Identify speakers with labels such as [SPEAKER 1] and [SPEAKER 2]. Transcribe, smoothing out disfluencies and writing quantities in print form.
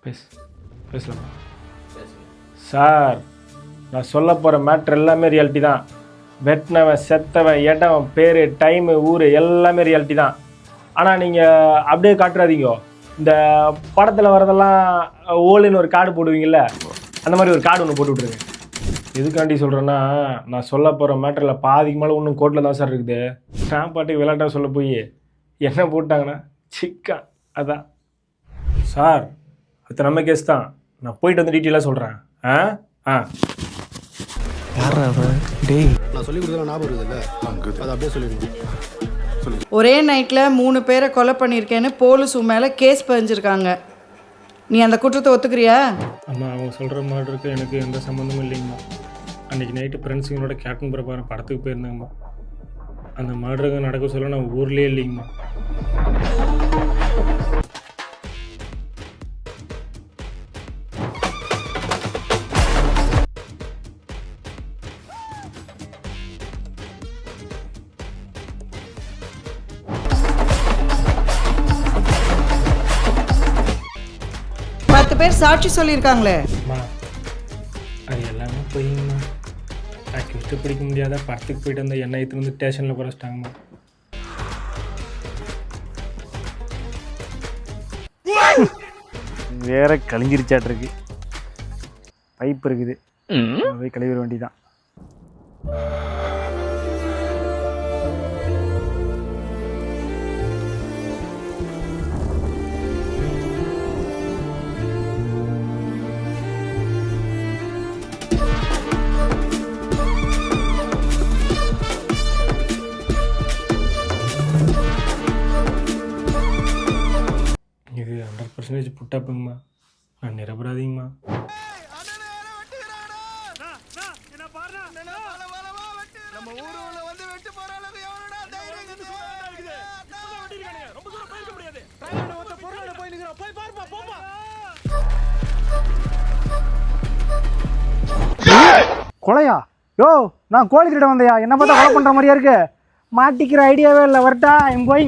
[SPEAKER 1] பேசலாம் சார். நான் சொல்ல போகிற மேட்ரு எல்லாமே ரியாலிட்டி தான். வெட்டினவன், செத்தவன், இடவன், பேர், டைமு, ஊர் எல்லாமே ரியாலிட்டி தான். ஆனால் நீங்கள் அப்படியே காட்டுறாதீங்க. இந்த படத்தில் வரதெல்லாம் ஓலுன்னு ஒரு கார்டு போடுவீங்கள்ல, அந்த மாதிரி ஒரு கார்டு ஒன்று போட்டு விட்ருங்க. எதுக்காண்டி சொல்கிறேன்னா, நான் சொல்ல போகிற மேட்டரில் பாதிக்கு மேலே இன்னும் கோர்ட்டில் தான் சார் இருக்குது. நான் பாட்டுக்கு விளையாட்டாக சொல்ல போய் என்ன போட்டாங்கன்னா சிக்கா. அதான் சார், அது நம்ம கேஸ் தான். நான் போயிட்டு வந்து டீட்டெயிலாக சொல்கிறேன்.
[SPEAKER 2] நான் சொல்லி கொடுத்தா ஞாபகம் இருக்குதுல்ல, அது அப்படியே சொல்லிடுங்க.
[SPEAKER 3] ஒரே நைட்டில் 3 பேரை கொலை பண்ணியிருக்கேன்னு போலீஸ் மேலே கேஸ் பதிஞ்சிருக்காங்க. நீ அந்த குற்றத்தை ஒத்துக்கிறியா?
[SPEAKER 1] அம்மா, அவங்க சொல்கிற மாதிரி இருக்கு, எனக்கு எந்த சம்மந்தமும் இல்லைங்கம்மா. அன்றைக்கி நைட்டு ஃப்ரெண்ட்ஸுங்களோட கேப்டன் பிரபாரம் படத்துக்கு போயிருந்தேங்கம்மா. அந்த மர்டருக்கு நடக்க சொல்ல நான் ஊர்லேயே இல்லைங்கம்மா.
[SPEAKER 3] பேர் சாட்சி சொல்லியிருக்காங்களே.
[SPEAKER 1] அம்மா, அது எல்லாமே போயிங்கம்மா. அக்யூஸ்ட்டு பிடிக்க முடியாத படத்துக்கு போயிட்டு வந்த எண்ணெய் எடுத்துட்டு வந்து ஸ்டேஷனில் குறைச்சிட்டாங்கம்மா. வேற கழிஞ்சிருச்சாட்டிருக்கு. பைப் இருக்குது, போய் கழுவிட வேண்டிதான். இது 100% புட்டப்புங்கம்மா. நான் நிரபராதிங்கம்மா.
[SPEAKER 4] கொலையா? யோ, நான் கோழி திருட வந்தையா? என்ன பார்த்தா கொலை பண்ணுற மாதிரியா இருக்கு? மாட்டிக்கிற ஐடியாவே இல்லை. வரட்டா என் போய்